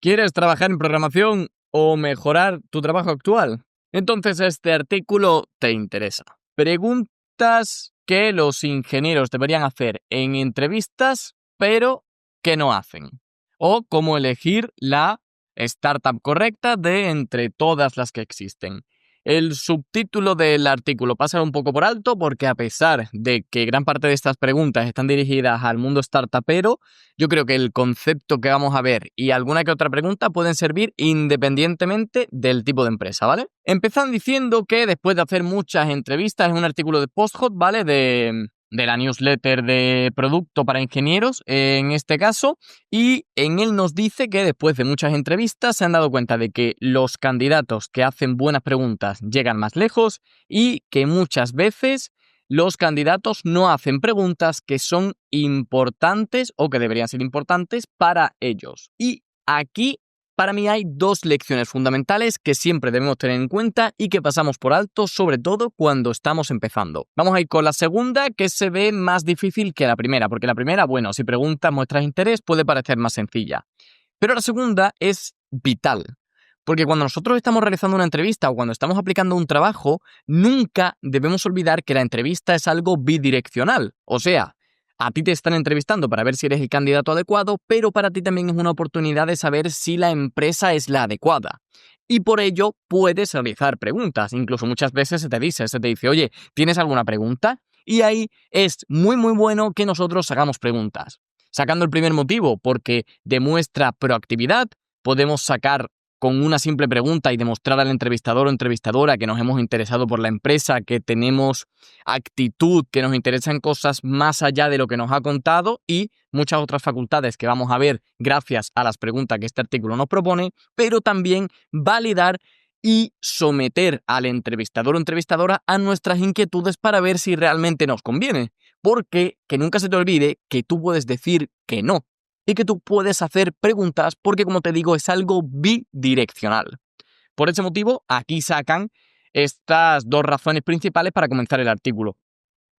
¿Quieres trabajar en programación o mejorar tu trabajo actual? Entonces este artículo te interesa. Preguntas que los ingenieros deberían hacer en entrevistas, pero que no hacen. O cómo elegir la startup correcta de entre todas las que existen. El subtítulo del artículo pasa un poco por alto porque a pesar de que gran parte de estas preguntas están dirigidas al mundo startupero, yo creo que el concepto que vamos a ver y alguna que otra pregunta pueden servir independientemente del tipo de empresa, ¿vale? Empezan diciendo que después de hacer muchas entrevistas, es un artículo de Posthot, ¿vale? De la newsletter de producto para ingenieros, en este caso, y en él nos dice que después de muchas entrevistas se han dado cuenta de que los candidatos que hacen buenas preguntas llegan más lejos y que muchas veces los candidatos no hacen preguntas que son importantes o que deberían ser importantes para ellos. Y aquí, para mí, hay dos lecciones fundamentales que siempre debemos tener en cuenta y que pasamos por alto, sobre todo cuando estamos empezando. Vamos a ir con la segunda, que se ve más difícil que la primera, porque la primera, bueno, si preguntas, muestras interés, puede parecer más sencilla. Pero la segunda es vital. Porque cuando nosotros estamos realizando una entrevista o cuando estamos aplicando un trabajo, nunca debemos olvidar que la entrevista es algo bidireccional. O sea, a ti te están entrevistando para ver si eres el candidato adecuado, pero para ti también es una oportunidad de saber si la empresa es la adecuada. Y por ello puedes realizar preguntas. Incluso muchas veces se te dice, oye, ¿tienes alguna pregunta? Y ahí es muy bueno que nosotros hagamos preguntas. Sacando el primer motivo, porque demuestra proactividad, podemos sacar con una simple pregunta y demostrar al entrevistador o entrevistadora que nos hemos interesado por la empresa, que tenemos actitud, que nos interesan cosas más allá de lo que nos ha contado y muchas otras facultades que vamos a ver gracias a las preguntas que este artículo nos propone, pero también validar y someter al entrevistador o entrevistadora a nuestras inquietudes para ver si realmente nos conviene. Porque que nunca se te olvide que tú puedes decir que no. Y que tú puedes hacer preguntas porque, como te digo, es algo bidireccional. Por ese motivo, aquí sacan estas dos razones principales para comenzar el artículo.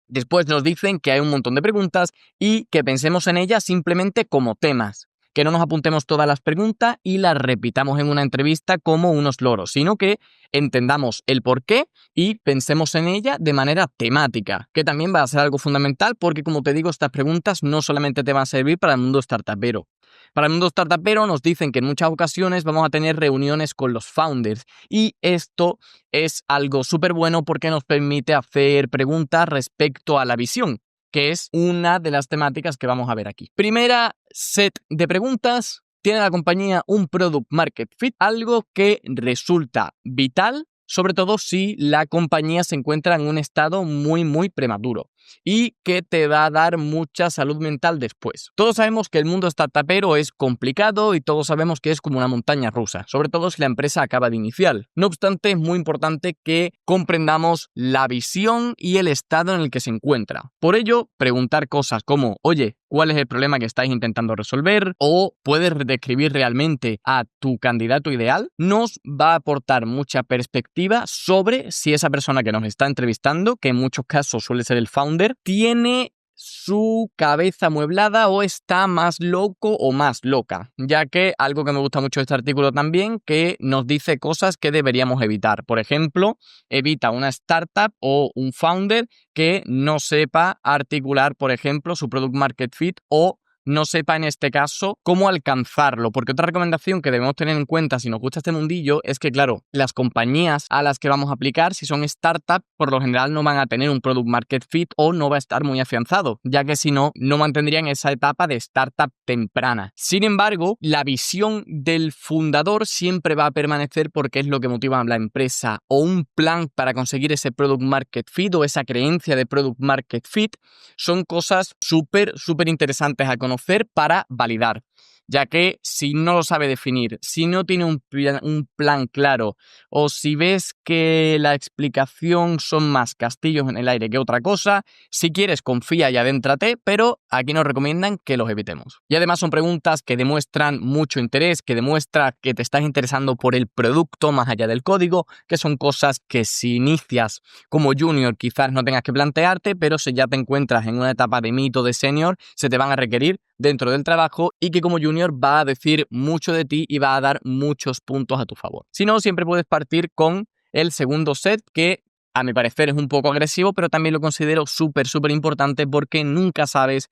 Después nos dicen que hay un montón de preguntas y que pensemos en ellas simplemente como temas. Que no nos apuntemos todas las preguntas y las repitamos en una entrevista como unos loros, sino que entendamos el porqué y pensemos en ella de manera temática, que también va a ser algo fundamental porque, como te digo, estas preguntas no solamente te van a servir para el mundo startupero. Para el mundo startupero nos dicen que en muchas ocasiones vamos a tener reuniones con los founders y esto es algo súper bueno porque nos permite hacer preguntas respecto a la visión, que es una de las temáticas que vamos a ver aquí. Primera set de preguntas. ¿Tiene la compañía un product market fit? Algo que resulta vital, sobre todo si la compañía se encuentra en un estado muy prematuro y que te va a dar mucha salud mental después. Todos sabemos que el mundo startupero es complicado y todos sabemos que es como una montaña rusa, sobre todo si la empresa acaba de iniciar. No obstante, es muy importante que comprendamos la visión y el estado en el que se encuentra. Por ello, preguntar cosas como, oye, ¿cuál es el problema que estáis intentando resolver? O puedes describir realmente a tu candidato ideal. Nos va a aportar mucha perspectiva sobre si esa persona que nos está entrevistando, que en muchos casos suele ser el founder, tiene su cabeza amueblada o está más loco o más loca, ya que algo que me gusta mucho de este artículo también, que nos dice cosas que deberíamos evitar. Por ejemplo, evita una startup o un founder que no sepa articular, por ejemplo, su product market fit o no sepa en este caso cómo alcanzarlo. Porque otra recomendación que debemos tener en cuenta si nos gusta este mundillo es que, claro, las compañías a las que vamos a aplicar, si son startups, por lo general no van a tener un product market fit o no va a estar muy afianzado, ya que si no, no mantendrían esa etapa de startup temprana. Sin embargo, la visión del fundador siempre va a permanecer porque es lo que motiva a la empresa, o un plan para conseguir ese product market fit o esa creencia de product market fit son cosas súper interesantes a conocer para validar, ya que si no lo sabe definir, si no tiene un plan claro o si ves que la explicación son más castillos en el aire que otra cosa, si quieres confía y adéntrate, pero aquí nos recomiendan que los evitemos. Y además son preguntas que demuestran mucho interés, que demuestra que te estás interesando por el producto más allá del código, que son cosas que si inicias como junior quizás no tengas que plantearte, pero si ya te encuentras en una etapa de mid o de senior, se te van a requerir dentro del trabajo y que como junior va a decir mucho de ti y va a dar muchos puntos a tu favor. Si no, siempre puedes partir con el segundo set, que a mi parecer es un poco agresivo, pero también lo considero súper importante porque nunca sabes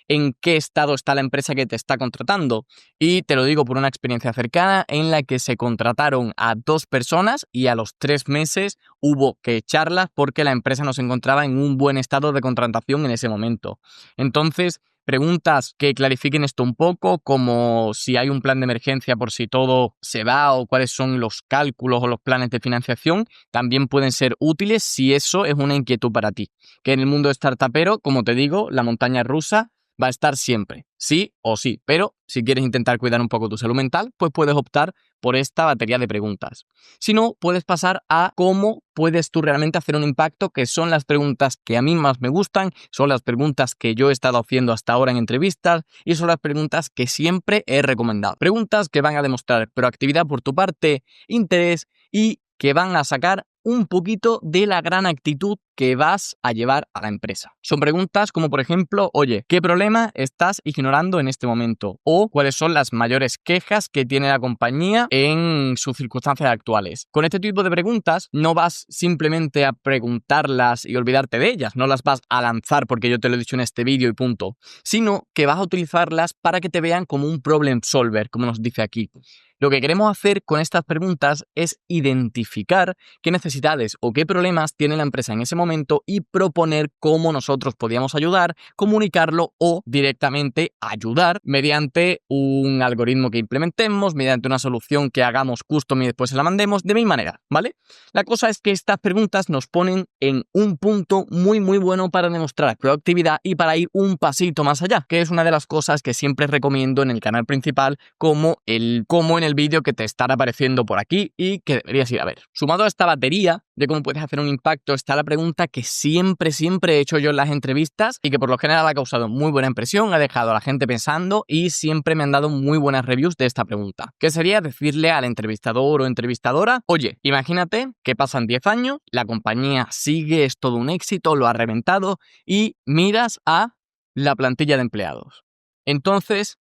en qué estado está la empresa que te está contratando. Y te lo digo por una experiencia cercana en la que se contrataron a 2 personas y a los 3 meses hubo que echarlas porque la empresa no se encontraba en un buen estado de contratación en ese momento. Entonces, preguntas que clarifiquen esto un poco, como si hay un plan de emergencia por si todo se va o cuáles son los cálculos o los planes de financiación, también pueden ser útiles si eso es una inquietud para ti. Que en el mundo startupero, como te digo, la montaña rusa va a estar siempre, sí o sí, pero si quieres intentar cuidar un poco tu salud mental, pues puedes optar por esta batería de preguntas. Si no, puedes pasar a cómo puedes tú realmente hacer un impacto, que son las preguntas que a mí más me gustan, son las preguntas que yo he estado haciendo hasta ahora en entrevistas y son las preguntas que siempre he recomendado. Preguntas que van a demostrar proactividad por tu parte, interés y que van a sacar un poquito de la gran actitud que vas a llevar a la empresa. Son preguntas como, por ejemplo, oye, ¿qué problema estás ignorando en este momento? O ¿cuáles son las mayores quejas que tiene la compañía en sus circunstancias actuales? Con este tipo de preguntas no vas simplemente a preguntarlas y olvidarte de ellas, no las vas a lanzar porque yo te lo he dicho en este vídeo y punto, sino que vas a utilizarlas para que te vean como un problem solver, como nos dice aquí. Lo que queremos hacer con estas preguntas es identificar qué necesidades o qué problemas tiene la empresa en ese momento y proponer cómo nosotros podíamos ayudar, comunicarlo o directamente ayudar mediante un algoritmo que implementemos, mediante una solución que hagamos custom y después se la mandemos, de mi manera, ¿vale? La cosa es que estas preguntas nos ponen en un punto muy bueno para demostrar proactividad y para ir un pasito más allá, que es una de las cosas que siempre recomiendo en el canal principal, como en el vídeo que te estará apareciendo por aquí y que deberías ir a ver. Sumado a esta batería de cómo puedes hacer un impacto, está la pregunta que siempre he hecho yo en las entrevistas y que por lo general ha causado muy buena impresión, ha dejado a la gente pensando y siempre me han dado muy buenas reviews de esta pregunta, que sería decirle al entrevistador o entrevistadora, oye, imagínate que pasan 10 años, la compañía sigue, es todo un éxito, lo ha reventado y miras a la plantilla de empleados. Entonces,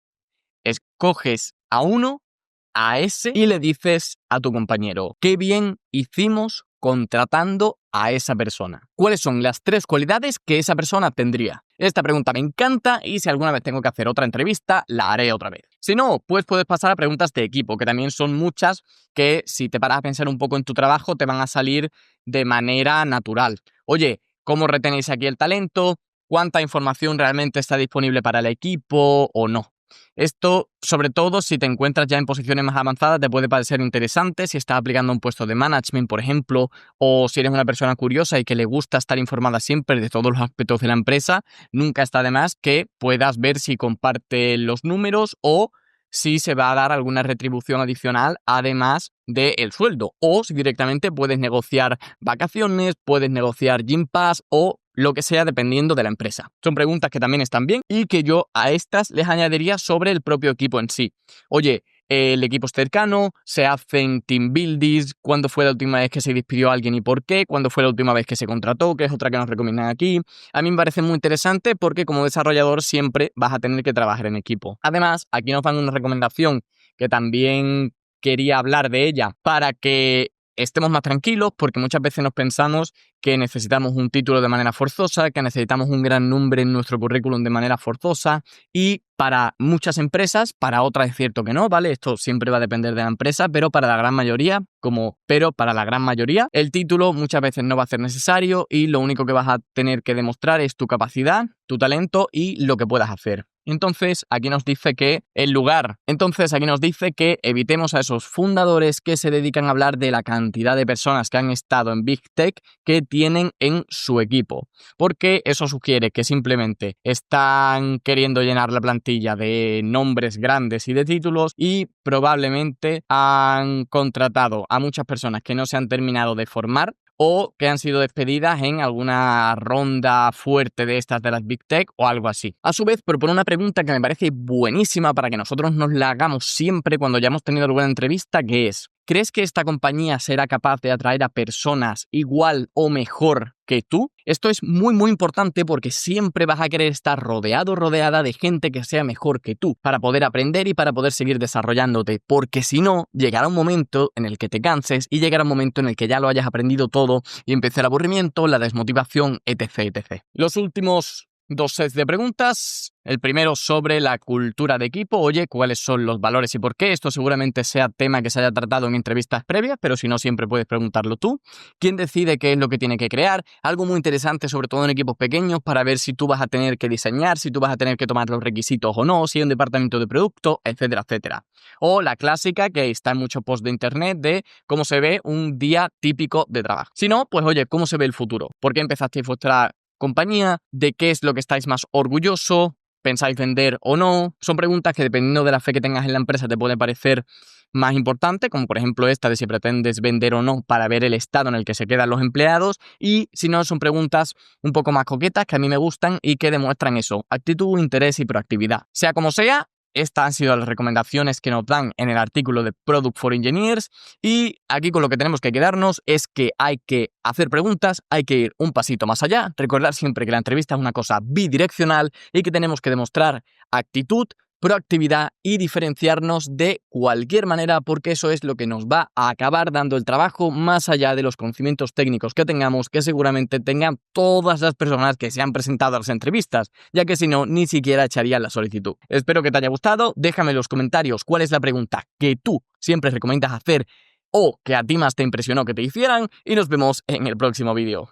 escoges a uno, a ese, y le dices a tu compañero, qué bien hicimos contratando a esa persona. ¿Cuáles son las 3 cualidades que esa persona tendría? Esta pregunta me encanta y si alguna vez tengo que hacer otra entrevista, la haré otra vez. Si no, pues puedes pasar a preguntas de equipo, que también son muchas, que si te paras a pensar un poco en tu trabajo, te van a salir de manera natural. Oye, ¿cómo retenéis aquí el talento? ¿Cuánta información realmente está disponible para el equipo o no? Esto, sobre todo, si te encuentras ya en posiciones más avanzadas, te puede parecer interesante si estás aplicando un puesto de management, por ejemplo, o si eres una persona curiosa y que le gusta estar informada siempre de todos los aspectos de la empresa, nunca está de más que puedas ver si comparte los números o si se va a dar alguna retribución adicional además del sueldo, o si directamente puedes negociar vacaciones, puedes negociar Gym Pass o lo que sea dependiendo de la empresa. Son preguntas que también están bien y que yo a estas les añadiría sobre el propio equipo en sí. Oye, el equipo es cercano, se hacen team buildings, cuándo fue la última vez que se despidió a alguien y por qué, cuándo fue la última vez que se contrató, que es otra que nos recomiendan aquí. A mí me parece muy interesante porque como desarrollador siempre vas a tener que trabajar en equipo. Además, aquí nos dan una recomendación que también quería hablar de ella para que estemos más tranquilos, porque muchas veces nos pensamos que necesitamos un título de manera forzosa, que necesitamos un gran nombre en nuestro currículum de manera forzosa y para muchas empresas, para otras es cierto que no, ¿vale? Esto siempre va a depender de la empresa, pero para la gran mayoría, el título muchas veces no va a ser necesario y lo único que vas a tener que demostrar es tu capacidad, tu talento y lo que puedas hacer. Entonces, aquí nos dice que evitemos a esos fundadores que se dedican a hablar de la cantidad de personas que han estado en Big Tech que tienen en su equipo, porque eso sugiere que simplemente están queriendo llenar la plantilla de nombres grandes y de títulos y probablemente han contratado a muchas personas que no se han terminado de formar o que han sido despedidas en alguna ronda fuerte de estas de las Big Tech o algo así. A su vez, propone una pregunta que me parece buenísima para que nosotros nos la hagamos siempre cuando ya hemos tenido alguna entrevista, que es ¿Crees que esta compañía será capaz de atraer a personas igual o mejor que tú? Esto es muy importante porque siempre vas a querer estar rodeado o rodeada de gente que sea mejor que tú para poder aprender y para poder seguir desarrollándote, porque si no, llegará un momento en el que te canses y llegará un momento en el que ya lo hayas aprendido todo y empiece el aburrimiento, la desmotivación, etc. Los últimos 2 sets de preguntas. El primero sobre la cultura de equipo. Oye, ¿cuáles son los valores y por qué? Esto seguramente sea tema que se haya tratado en entrevistas previas, pero si no, siempre puedes preguntarlo tú. ¿Quién decide qué es lo que tiene que crear? Algo muy interesante, sobre todo en equipos pequeños, para ver si tú vas a tener que diseñar, si tú vas a tener que tomar los requisitos o no, si hay un departamento de producto, etcétera. O la clásica, que está en muchos posts de internet, de cómo se ve un día típico de trabajo. Si no, pues oye, ¿cómo se ve el futuro? ¿Por qué empezasteis vuestra compañía? ¿De qué es lo que estáis más orgulloso? ¿Pensáis vender o no? Son preguntas que, dependiendo de la fe que tengas en la empresa, te pueden parecer más importantes, como por ejemplo esta de si pretendes vender o no, para ver el estado en el que se quedan los empleados. Y si no, son preguntas un poco más coquetas que a mí me gustan y que demuestran eso: actitud, interés y proactividad. Sea como sea, estas han sido las recomendaciones que nos dan en el artículo de Product for Engineers, y aquí con lo que tenemos que quedarnos es que hay que hacer preguntas, hay que ir un pasito más allá, recordar siempre que la entrevista es una cosa bidireccional y que tenemos que demostrar actitud, proactividad y diferenciarnos de cualquier manera, porque eso es lo que nos va a acabar dando el trabajo, más allá de los conocimientos técnicos que tengamos, que seguramente tengan todas las personas que se han presentado a las entrevistas, ya que si no, ni siquiera echarían la solicitud. Espero que te haya gustado. Déjame en los comentarios cuál es la pregunta que tú siempre recomiendas hacer o que a ti más te impresionó que te hicieran, y nos vemos en el próximo vídeo.